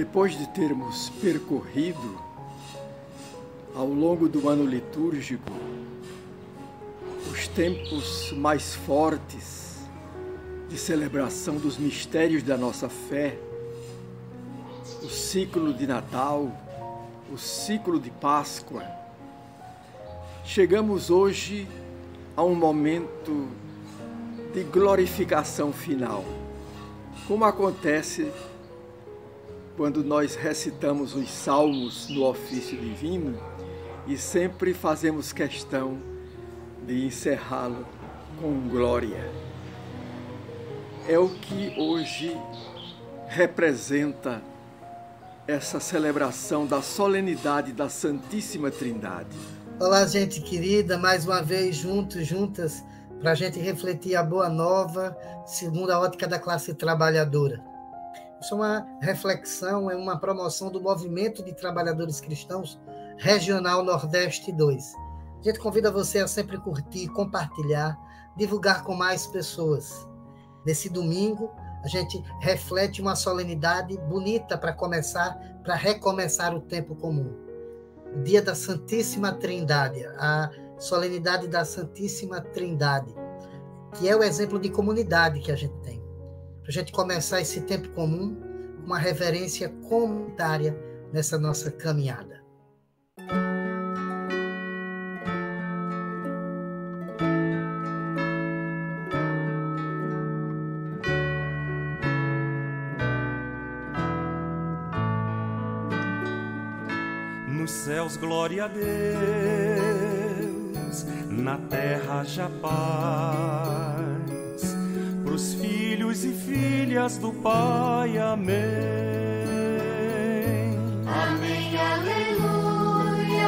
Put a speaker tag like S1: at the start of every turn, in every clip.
S1: Depois de termos percorrido ao longo do ano litúrgico os tempos mais fortes de celebração dos mistérios da nossa fé, o ciclo de Natal, o ciclo de Páscoa, chegamos hoje a um momento de glorificação final, como acontece quando nós recitamos os salmos no ofício divino e sempre fazemos questão de encerrá-lo com glória. É o que hoje representa essa celebração da solenidade da Santíssima Trindade.
S2: Olá, gente querida, mais uma vez juntas, para a gente refletir a boa nova segundo a ótica da classe trabalhadora. Isso é uma reflexão, é uma promoção do Movimento de Trabalhadores Cristãos Regional Nordeste 2. A gente convida você a sempre curtir, compartilhar, divulgar com mais pessoas. Nesse domingo, a gente reflete uma solenidade bonita para recomeçar o tempo comum. O dia da Santíssima Trindade, a solenidade da Santíssima Trindade, que é o exemplo de comunidade que a gente tem. Para a gente começar esse tempo comum com uma reverência comunitária nessa nossa caminhada.
S3: Nos céus, glória a Deus, na terra já paz, pros filhos e filhas do Pai, amém.
S4: Amém, aleluia,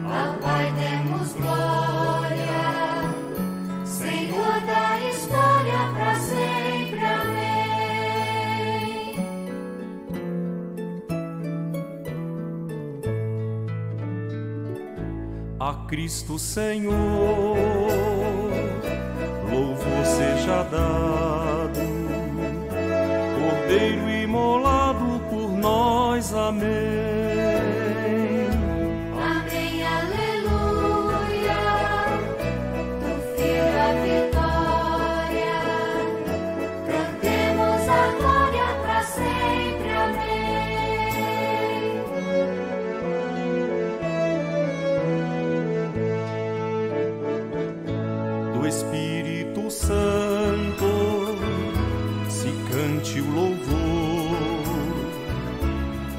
S4: ao Pai demos glória, Senhor da história pra sempre, amém.
S3: A Cristo Senhor, louvor seja dado, Cordeiro imolado por nós, amém.
S4: Amém, aleluia, do Filho a vitória, cantemos a glória pra sempre, amém.
S3: Do Espírito Santo se cante o louvor,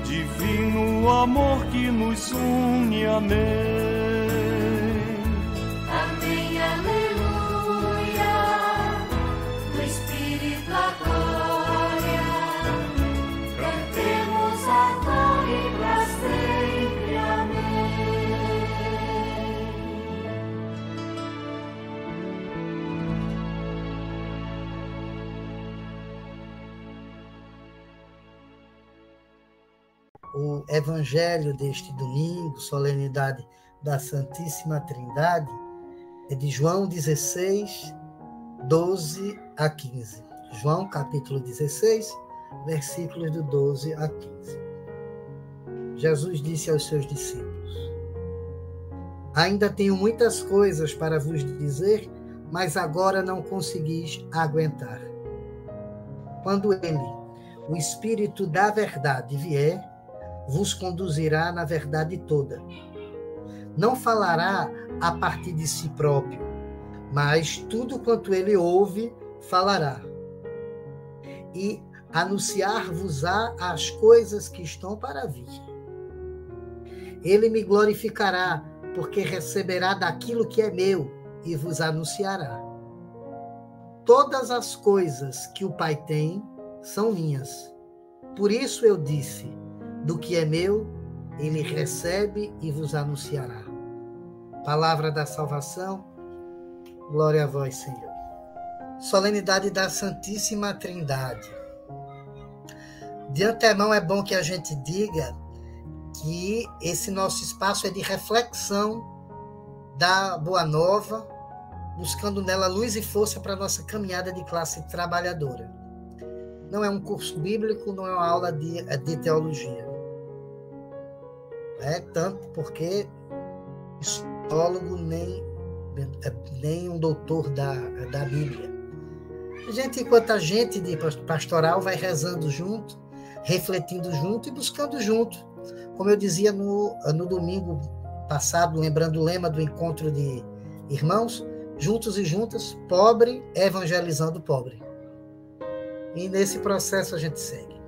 S3: divino amor que nos une, amém.
S4: Amém, aleluia, do Espírito a glória, cantemos a glória pra sempre, amém.
S2: O evangelho deste domingo, solenidade da Santíssima Trindade, é de João 16, 12 a 15. João, capítulo 16, versículos do 12 a 15. Jesus disse aos seus discípulos: Ainda tenho muitas coisas para vos dizer, mas agora não conseguis aguentar. Quando ele, o Espírito da verdade, vier, vos conduzirá na verdade toda. Não falará a partir de si próprio, mas tudo quanto ele ouve, falará. E anunciar-vos-á as coisas que estão para vir. Ele me glorificará, porque receberá daquilo que é meu e vos anunciará. Todas as coisas que o Pai tem são minhas. Por isso eu disse: do que é meu, ele recebe e vos anunciará. Palavra da salvação, glória a vós, Senhor. Solenidade da Santíssima Trindade. De antemão é bom que a gente diga que esse nosso espaço é de reflexão da Boa Nova, buscando nela luz e força para a nossa caminhada de classe trabalhadora. não é um curso bíblico, não é uma aula de teologia. Tanto porque psicólogo nem um doutor da Bíblia. Enquanto a gente de pastoral vai rezando junto, refletindo junto e buscando junto. Como eu dizia no domingo passado, lembrando o lema do encontro de irmãos, juntos e juntas, pobre evangelizando pobre. E nesse processo a gente segue.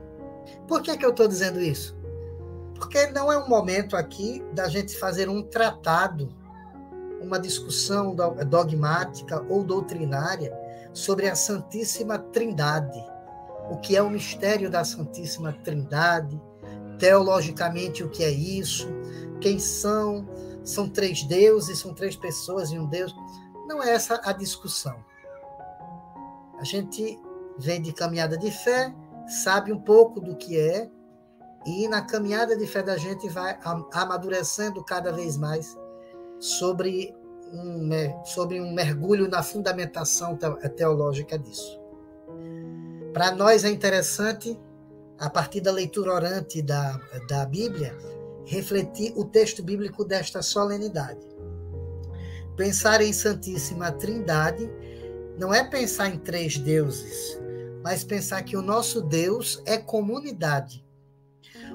S2: Por que eu estou dizendo isso? Porque não é um momento aqui da gente fazer um tratado, uma discussão dogmática ou doutrinária sobre a Santíssima Trindade. O que é o mistério da Santíssima Trindade, teologicamente o que é isso, quem são três deuses, são três pessoas e um Deus. Não é essa a discussão. A gente vem de caminhada de fé, sabe um pouco do que é, e na caminhada de fé da gente vai amadurecendo cada vez mais sobre um mergulho na fundamentação teológica disso. Para nós é interessante, a partir da leitura orante da Bíblia, refletir o texto bíblico desta solenidade. Pensar em Santíssima Trindade não é pensar em três deuses, mas pensar que o nosso Deus é comunidade.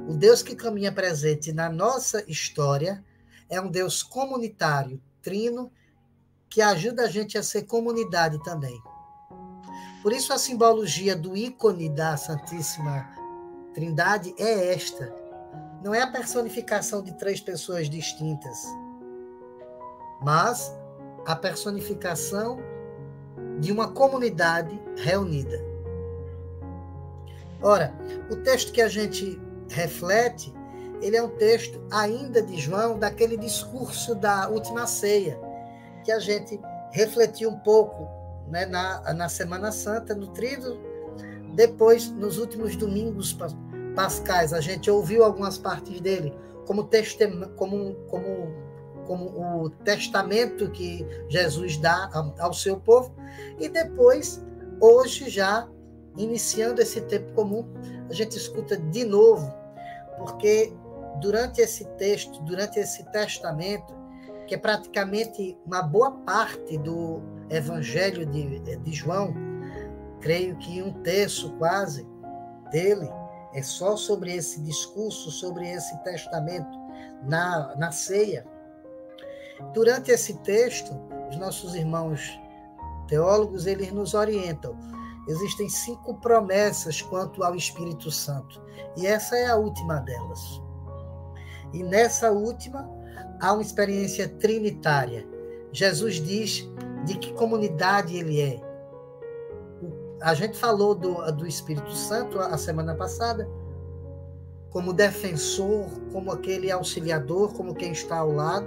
S2: O Deus que caminha presente na nossa história é um Deus comunitário, trino, que ajuda a gente a ser comunidade também. Por isso a simbologia do ícone da Santíssima Trindade é esta. Não é a personificação de três pessoas distintas, mas a personificação de uma comunidade reunida. Ora, o texto que a gente reflete, ele é um texto ainda de João, daquele discurso da última ceia, que a gente refletiu um pouco, né, na Semana Santa, no Tríduo. Depois, nos últimos domingos pascais, a gente ouviu algumas partes dele, como o testamento que Jesus dá ao seu povo. E depois, hoje já, iniciando esse tempo comum, a gente escuta de novo, porque durante esse texto, durante esse testamento, que é praticamente uma boa parte do Evangelho de João, creio que 1/3 quase dele é só sobre esse discurso, sobre esse testamento na ceia. Durante esse texto, os nossos irmãos teólogos, eles nos orientam. Existem 5 promessas quanto ao Espírito Santo, e essa é a última delas. E nessa última, há uma experiência trinitária. Jesus diz de que comunidade ele é. A gente falou do Espírito Santo a semana passada, como defensor, como aquele auxiliador, como quem está ao lado.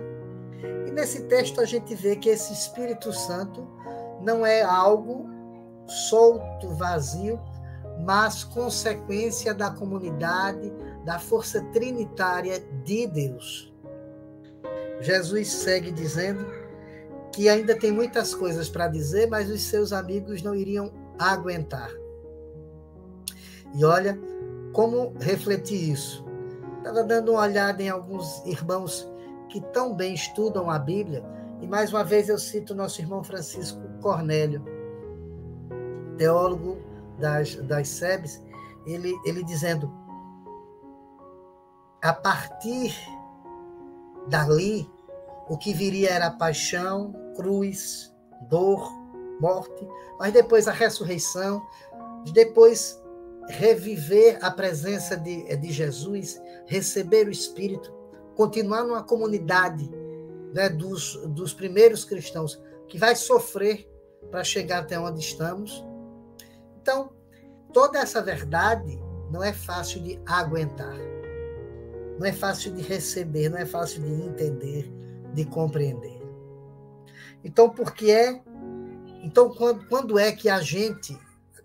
S2: E nesse texto a gente vê que esse Espírito Santo não é algo solto, vazio, mas consequência da comunidade, da força trinitária de Deus. Jesus segue dizendo que ainda tem muitas coisas para dizer, mas os seus amigos não iriam aguentar. E olha como refletir isso. Estava dando uma olhada em alguns irmãos que tão bem estudam a Bíblia, e mais uma vez eu cito o nosso irmão Francisco Cornélio, teólogo das SEBs, ele dizendo: a partir dali, o que viria era paixão, cruz, dor, morte, mas depois a ressurreição, depois reviver a presença de Jesus, receber o Espírito, continuar numa comunidade, né, dos primeiros cristãos, que vai sofrer para chegar até onde estamos. Então, toda essa verdade não é fácil de aguentar, não é fácil de receber, não é fácil de entender, de compreender. Então, quando é que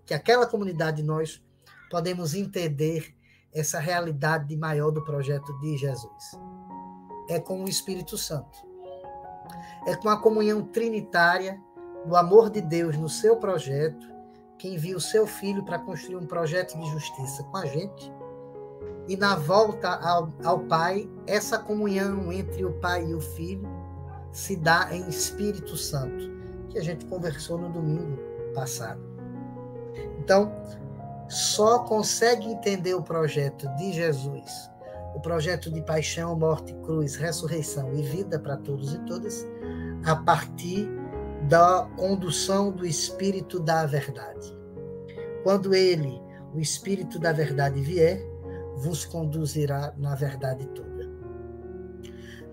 S2: que aquela comunidade, nós podemos entender essa realidade maior do projeto de Jesus? É com o Espírito Santo. É com a comunhão trinitária do amor de Deus no seu projeto que envia o seu Filho para construir um projeto de justiça com a gente. E na volta ao Pai, essa comunhão entre o Pai e o Filho se dá em Espírito Santo, que a gente conversou no domingo passado. Então, só consegue entender o projeto de Jesus, o projeto de paixão, morte, cruz, ressurreição e vida para todos e todas, a partir da condução do Espírito da Verdade. Quando ele, o Espírito da Verdade, vier, vos conduzirá na verdade toda.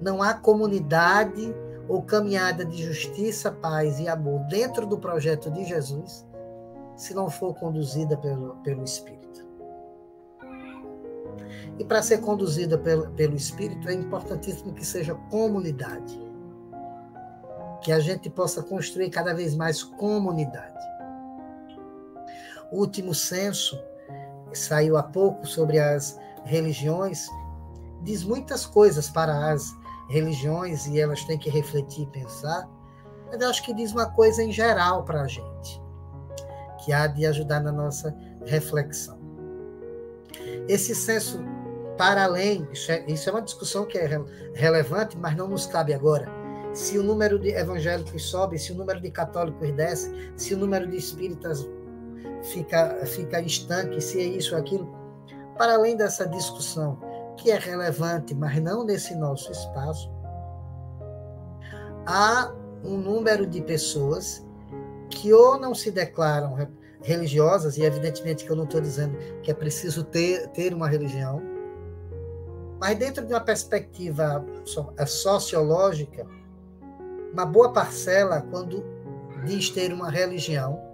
S2: Não há comunidade ou caminhada de justiça, paz e amor dentro do projeto de Jesus se não for conduzida pelo Espírito. E para ser conduzida pelo Espírito é importantíssimo que seja comunidade. Que a gente possa construir cada vez mais comunidade. O último censo, saiu há pouco sobre as religiões, diz muitas coisas para as religiões e elas têm que refletir e pensar, mas eu acho que diz uma coisa em geral para a gente, que há de ajudar na nossa reflexão. Esse censo, para além, isso é uma discussão que é relevante, mas não nos cabe agora. Se o número de evangélicos sobe, se o número de católicos desce, se o número de espíritas fica estanque, se é isso ou aquilo. Para além dessa discussão, que é relevante, mas não nesse nosso espaço, há um número de pessoas que ou não se declaram religiosas, e evidentemente que eu não estou dizendo que é preciso ter uma religião, mas dentro de uma perspectiva sociológica, uma boa parcela, quando diz ter uma religião,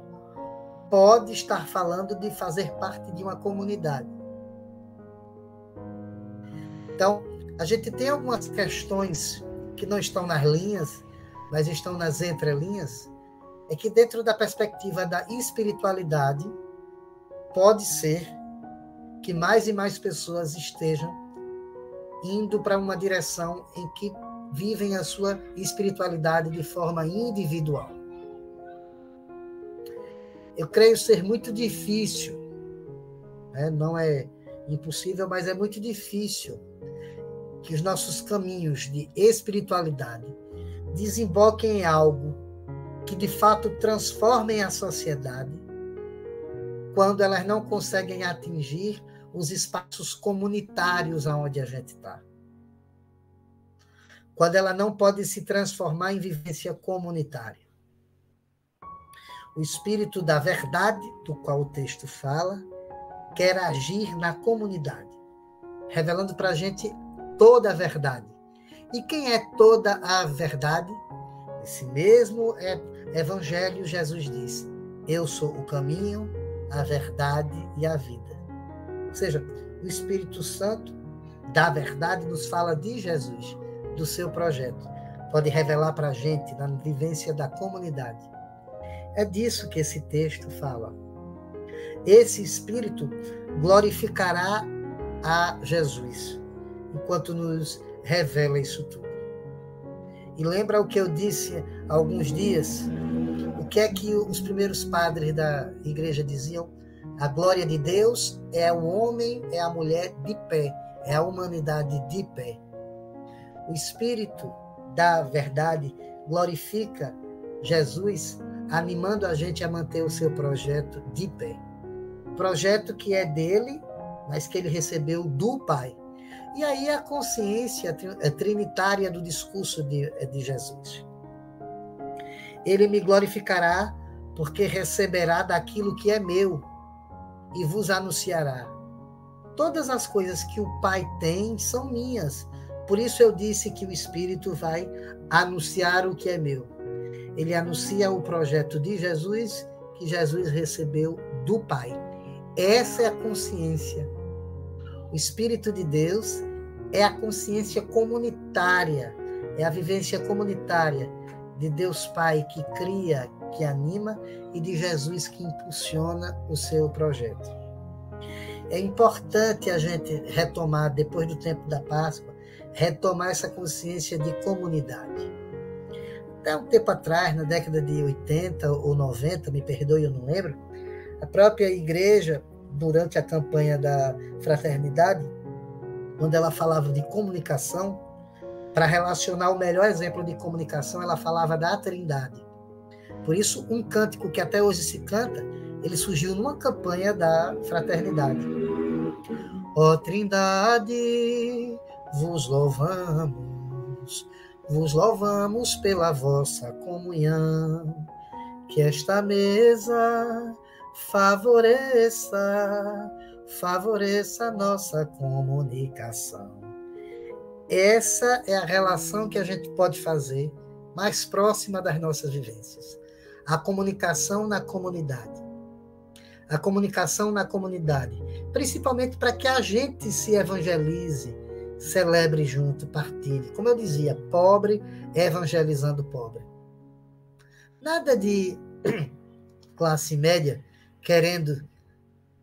S2: pode estar falando de fazer parte de uma comunidade. Então, a gente tem algumas questões que não estão nas linhas, mas estão nas entrelinhas, é que dentro da perspectiva da espiritualidade, pode ser que mais e mais pessoas estejam indo para uma direção em que vivem a sua espiritualidade de forma individual. Eu creio ser muito difícil, né? Não é impossível, mas é muito difícil que os nossos caminhos de espiritualidade desemboquem em algo que de fato transformem a sociedade quando elas não conseguem atingir os espaços comunitários aonde a gente está. Quando ela não pode se transformar em vivência comunitária. O Espírito da Verdade, do qual o texto fala, quer agir na comunidade, revelando para a gente toda a verdade. E quem é toda a verdade? Esse mesmo Evangelho, Jesus diz: eu sou o caminho, a verdade e a vida. Ou seja, o Espírito Santo da verdade nos fala de Jesus, do seu projeto. Pode revelar para a gente na vivência da comunidade. É disso que esse texto fala. Esse Espírito glorificará a Jesus, enquanto nos revela isso tudo. E lembra o que eu disse há alguns dias? O que é que os primeiros padres da igreja diziam? A glória de Deus é o homem, é a mulher de pé, é a humanidade de pé. O Espírito da Verdade glorifica Jesus, animando a gente a manter o seu projeto de pé. Projeto que é dele, mas que ele recebeu do Pai. E aí a consciência trinitária do discurso de Jesus. Ele me glorificará porque receberá daquilo que é meu e vos anunciará. Todas as coisas que o Pai tem são minhas. Por isso eu disse que o Espírito vai anunciar o que é meu. Ele anuncia o projeto de Jesus, que Jesus recebeu do Pai. Essa é a consciência. O Espírito de Deus é a consciência comunitária, é a vivência comunitária de Deus Pai que cria, que anima, e de Jesus que impulsiona o seu projeto. É importante a gente retomar, depois do tempo da Páscoa, retomar essa consciência de comunidade. Até um tempo atrás, na década de 80 ou 90, me perdoe, eu não lembro, A própria igreja, durante a campanha da fraternidade, quando ela falava de comunicação, para relacionar o melhor exemplo de comunicação, ela falava da Trindade. Por isso, um cântico que até hoje se canta, ele surgiu numa campanha da fraternidade. Ó Trindade, vos louvamos pela vossa comunhão, que esta mesa favoreça a nossa comunicação. Essa é a relação que a gente pode fazer mais próxima das nossas vivências. A comunicação na comunidade. A comunicação na comunidade, principalmente para que a gente se evangelize, celebre junto, partilhe. Como eu dizia, pobre evangelizando pobre. Nada de classe média querendo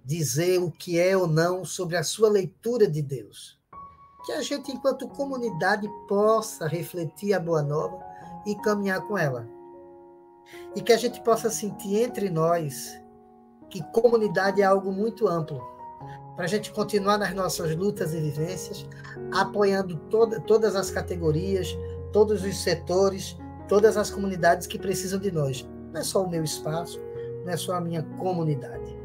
S2: dizer o que é ou não sobre a sua leitura de Deus. Que a gente, enquanto comunidade, possa refletir a Boa Nova e caminhar com ela. E que a gente possa sentir entre nós que comunidade é algo muito amplo, para a gente continuar nas nossas lutas e vivências, apoiando todas as categorias, todos os setores, todas as comunidades que precisam de nós. Não é só o meu espaço, não é só a minha comunidade.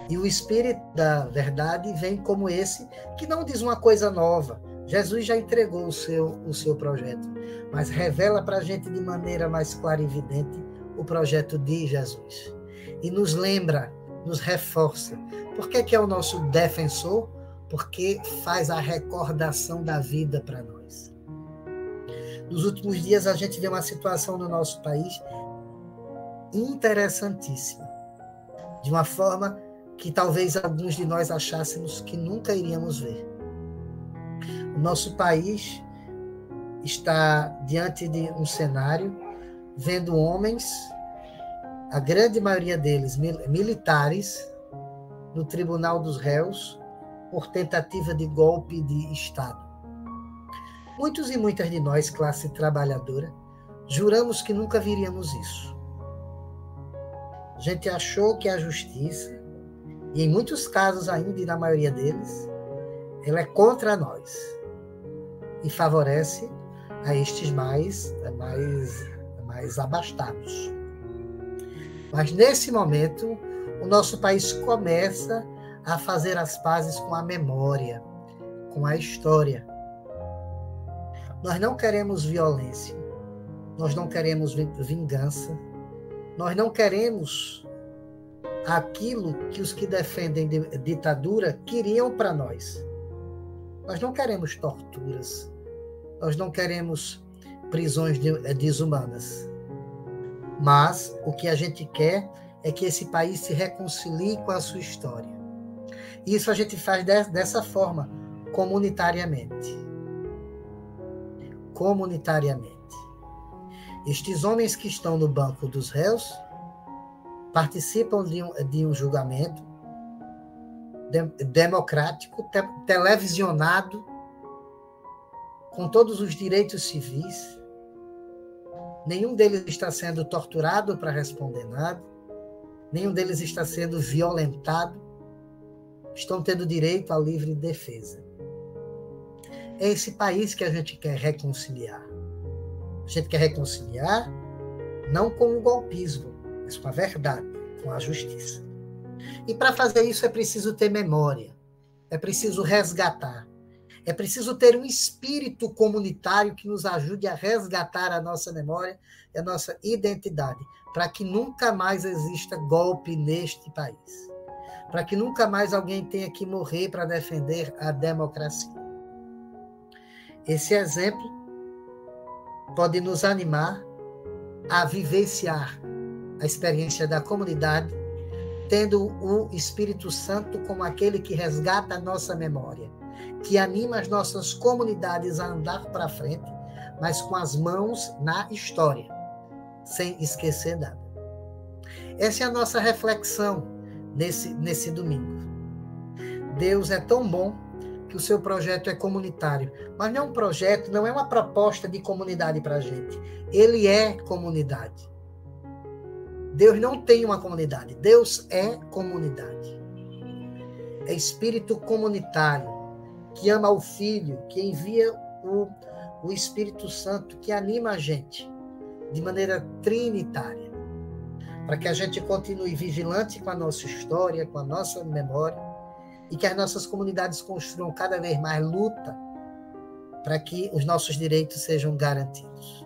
S2: E o Espírito da Verdade vem como esse, que não diz uma coisa nova. Jesus já entregou o seu projeto, mas revela para a gente de maneira mais clara e evidente o projeto de Jesus. E nos lembra, nos reforça. Por que é o nosso defensor? Porque faz a recordação da vida para nós. Nos últimos dias a gente vê uma situação no nosso país interessantíssima, de uma forma que talvez alguns de nós achássemos que nunca iríamos ver. O nosso país está diante de um cenário, vendo homens, a grande maioria deles militares, no Tribunal dos Réus, por tentativa de golpe de Estado. Muitos e muitas de nós, classe trabalhadora, juramos que nunca viríamos isso. A gente achou que a justiça, e em muitos casos ainda, e na maioria deles, ela é contra nós e favorece a estes mais abastados. Mas nesse momento, o nosso país começa a fazer as pazes com a memória, com a história. Nós não queremos violência, nós não queremos vingança, nós não queremos aquilo que os que defendem ditadura queriam para nós. Nós não queremos torturas, nós não queremos prisões desumanas. Mas o que a gente quer é que esse país se reconcilie com a sua história. E isso a gente faz dessa forma, comunitariamente. Comunitariamente. Estes homens que estão no banco dos réus participam de um julgamento democrático, televisionado, com todos os direitos civis. Nenhum deles está sendo torturado para responder nada. Nenhum deles está sendo violentado. Estão tendo direito à livre defesa. É esse país que a gente quer reconciliar. A gente quer reconciliar não com o golpismo, mas com a verdade, com a justiça. E para fazer isso é preciso ter memória. É preciso resgatar. É preciso ter um espírito comunitário que nos ajude a resgatar a nossa memória e a nossa identidade, para que nunca mais exista golpe neste país, para que nunca mais alguém tenha que morrer para defender a democracia. Esse exemplo pode nos animar a vivenciar a experiência da comunidade, tendo o Espírito Santo como aquele que resgata a nossa memória, que anima as nossas comunidades a andar para frente, mas com as mãos na história, sem esquecer nada. Essa é a nossa reflexão nesse domingo. Deus é tão bom que o seu projeto é comunitário, mas não é um projeto, não é uma proposta de comunidade para a gente. Ele é comunidade. Deus não tem uma comunidade. Deus é comunidade. É espírito comunitário, que ama o Filho, que envia o Espírito Santo, que anima a gente de maneira trinitária, para que a gente continue vigilante com a nossa história, com a nossa memória, e que as nossas comunidades construam cada vez mais luta para que os nossos direitos sejam garantidos.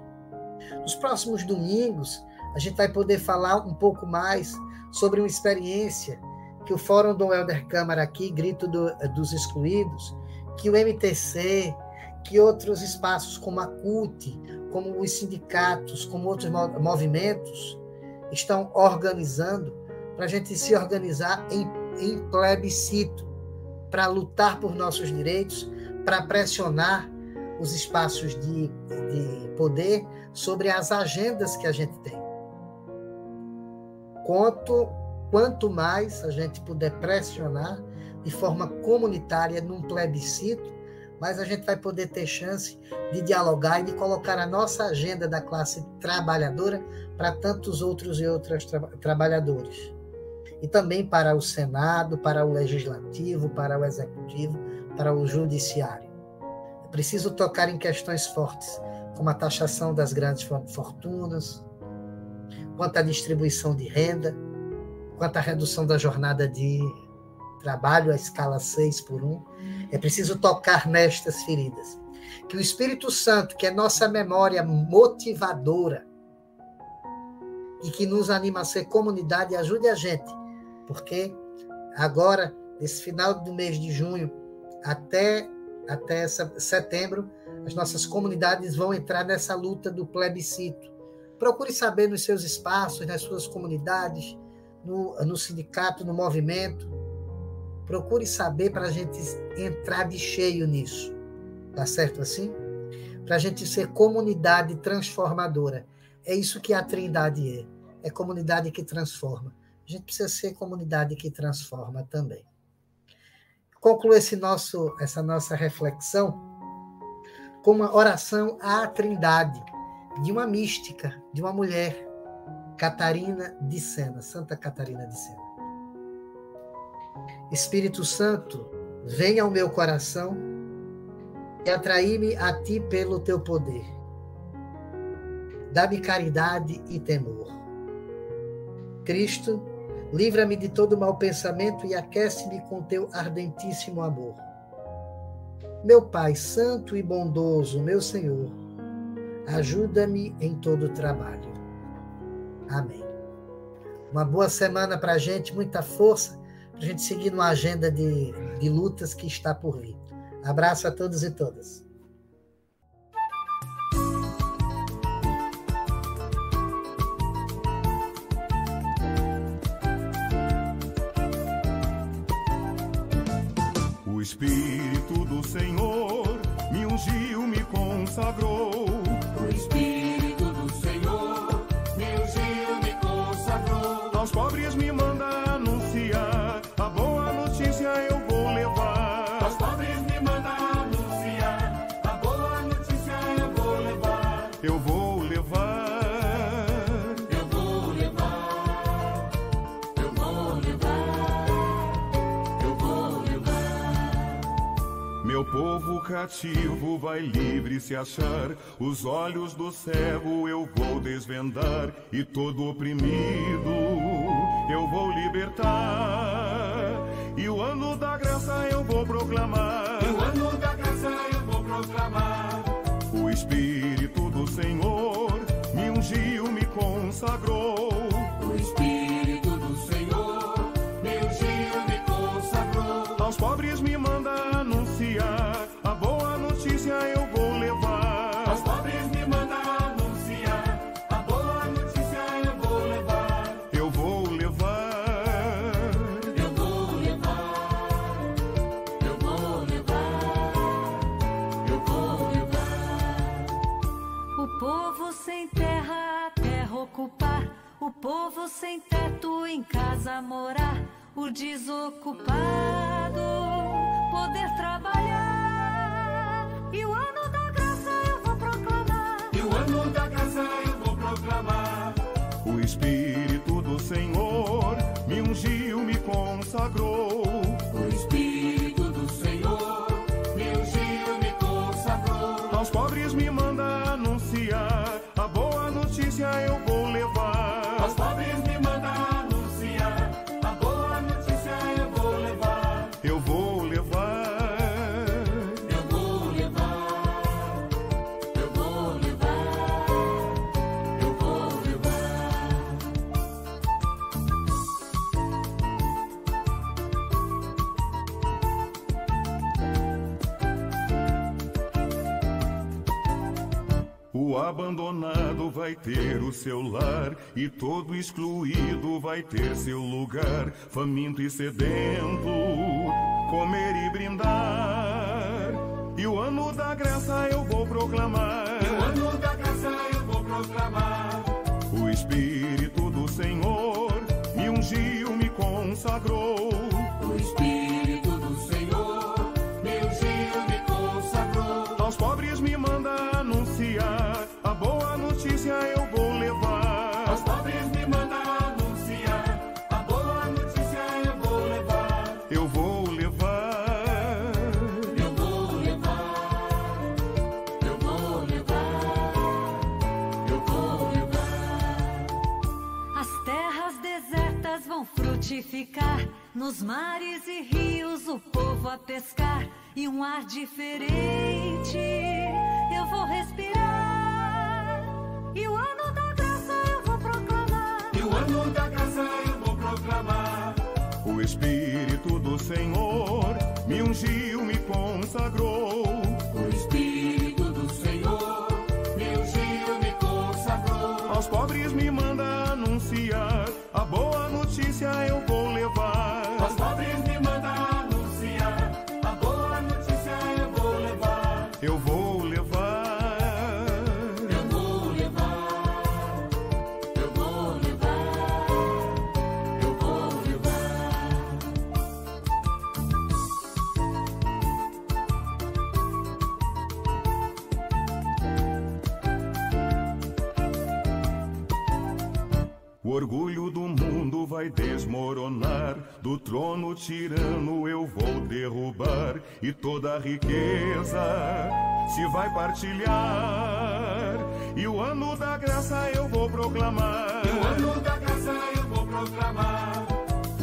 S2: Nos próximos domingos, a gente vai poder falar um pouco mais sobre uma experiência que o Fórum Dom Helder Câmara aqui, Grito dos Excluídos, que o MTC, que outros espaços como a CUT, como os sindicatos, como outros movimentos, estão organizando para a gente se organizar em plebiscito, para lutar por nossos direitos, para pressionar os espaços de poder sobre as agendas que a gente tem. Quanto mais a gente puder pressionar de forma comunitária num plebiscito, mais a gente vai poder ter chance de dialogar e de colocar a nossa agenda da classe trabalhadora para tantos outros e outras trabalhadores. E também para o Senado, para o Legislativo, para o Executivo, para o Judiciário. É preciso tocar em questões fortes, como a taxação das grandes fortunas, quanto à distribuição de renda, quanto à redução da jornada de trabalho, a escala 6x1. É preciso tocar nestas feridas. Que o Espírito Santo, que é nossa memória motivadora e que nos anima a ser comunidade, ajude a gente. Porque agora, nesse final do mês de junho, até setembro, as nossas comunidades vão entrar nessa luta do plebiscito. Procure saber nos seus espaços, nas suas comunidades, no sindicato, no movimento. Procure saber para a gente entrar de cheio nisso. Tá certo assim? Para a gente ser comunidade transformadora. É isso que a Trindade é. É comunidade que transforma. A gente precisa ser comunidade que transforma também. Concluo essa nossa reflexão com uma oração à Trindade, de uma mística, de uma mulher, Catarina de Sena, Santa Catarina de Sena. Espírito Santo, venha ao meu coração e atraí-me a ti pelo teu poder. Dá-me caridade e temor. Cristo, livra-me de todo mau pensamento e aquece-me com teu ardentíssimo amor. Meu Pai santo e bondoso, meu Senhor, ajuda-me em todo o trabalho. Amém. Uma boa semana para a gente, muita força, para a gente seguir numa agenda de lutas que está por vir. Abraço a todos e todas.
S3: O Espírito do Senhor me ungiu, me consagrou.
S4: O Espírito do Senhor me ungiu, me consagrou.
S3: Aos pobres me manda anunciar, a boa notícia eu vou levar.
S4: Aos pobres me manda anunciar, a boa notícia eu vou levar.
S3: Eu vou levar.
S4: Eu vou levar. Eu vou levar. Eu vou levar.
S3: Meu povo cativo vai livre se achar, os olhos do cego eu vou desvendar, e todo oprimido eu vou libertar. E o ano da graça eu vou proclamar.
S4: E o ano da graça eu vou proclamar.
S3: O Espírito do Senhor me ungiu, me consagrou.
S4: O Espírito do Senhor me ungiu, me consagrou.
S3: Aos pobres me manda anunciar, a boa notícia eu vou levar.
S4: Aos pobres me manda anunciar, a boa notícia eu vou levar.
S3: Eu vou levar.
S4: Eu vou levar. Eu vou levar. Eu vou levar.
S5: O povo sem terra a terra ocupar, o povo sem teto em casa morar, o desocupado poder trabalhar. E o ano da graça eu vou proclamar.
S4: E o ano da graça eu vou proclamar.
S3: O Espírito pobres me manda anunciar, a boa notícia eu vou levar.
S4: Aos pobres me manda anunciar, a boa notícia eu vou levar.
S3: Eu vou levar.
S4: Eu vou levar. Eu vou levar. Eu vou levar.
S3: O abandonado vai ter o seu lar, e todo excluído vai ter seu lugar. Faminto e sedento, comer e brindar. E o ano da graça eu vou proclamar.
S4: E o ano da graça eu vou proclamar.
S3: O Espírito do Senhor me ungiu, me consagrou.
S4: O Espírito do Senhor me ungiu, me consagrou.
S3: Aos pobres me manda anunciar, a boa notícia eu vou levar.
S4: Aos pobres me manda anunciar, a boa notícia eu vou levar.
S3: Eu vou levar.
S4: Eu vou levar. Eu vou levar. Eu vou levar.
S5: As terras desertas vão frutificar, nos mares e rios o povo a pescar, e um ar diferente eu vou respirar. E o ano da graça eu vou proclamar.
S4: E o ano da graça eu vou proclamar.
S3: O Espírito do Senhor me ungiu, me consagrou.
S4: O Espírito do Senhor me ungiu, me consagrou.
S3: Aos pobres me manda anunciar, a boa notícia eu vou levar.
S4: Aos pobres me manda anunciar, a boa notícia eu vou levar.
S3: Eu vou levar.
S4: Eu vou levar. Eu vou levar. Eu vou levar.
S3: O orgulho do mundo vai desmoronar, do trono tirano eu vou derrubar, e toda a riqueza se vai partilhar. E o ano da graça eu vou proclamar.
S4: E o ano da graça eu vou proclamar.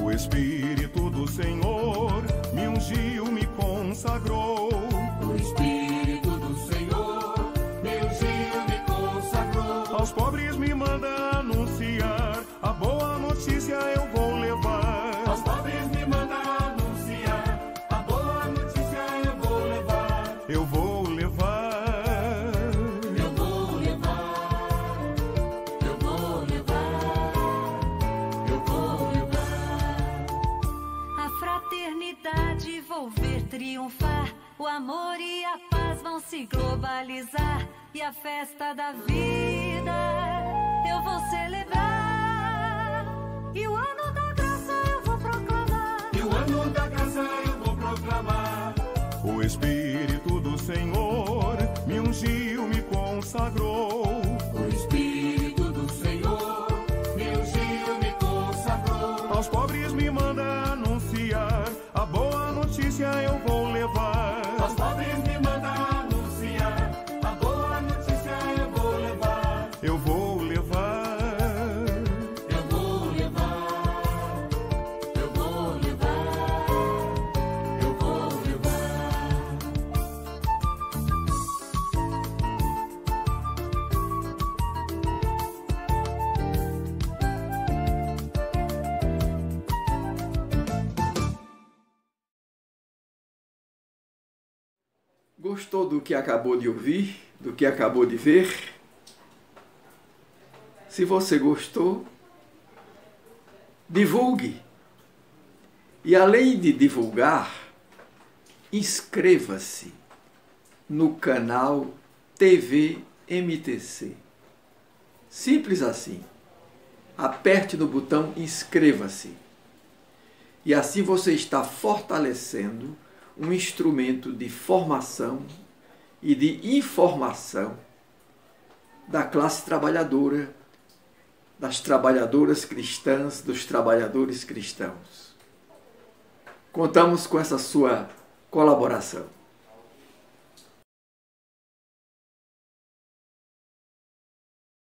S3: O Espírito do Senhor me ungiu, me consagrou.
S4: O Espírito do Senhor me ungiu, me consagrou.
S3: Aos pobres me manda anunciar, a boa notícia eu vou levar.
S4: Aos pobres me manda anunciar, a boa notícia eu vou levar.
S3: Eu vou levar.
S4: Eu vou levar. Eu vou levar. Eu vou levar.
S5: A fraternidade vou ver triunfar, o amor e a paz vão se globalizar, e a festa da vida eu vou celebrar. E o ano da graça eu vou proclamar.
S4: E o ano da graça eu vou proclamar.
S3: O Espírito do Senhor me ungiu, me consagrou.
S4: O Espírito do Senhor me ungiu, me consagrou.
S3: Aos pobres me manda anunciar, a boa notícia eu vou levar.
S4: Aos pobres me manda anunciar, a boa notícia eu vou levar.
S3: Eu vou levar.
S4: Eu vou levar. Eu vou levar. Eu vou levar.
S1: Gostou do que acabou de ouvir, do que acabou de ver? Se você gostou, divulgue. E além de divulgar, inscreva-se no canal TV MTC. Simples assim. Aperte no botão inscreva-se. E assim você está fortalecendo um instrumento de formação e de informação da classe trabalhadora, das trabalhadoras cristãs, dos trabalhadores cristãos. Contamos com essa sua colaboração.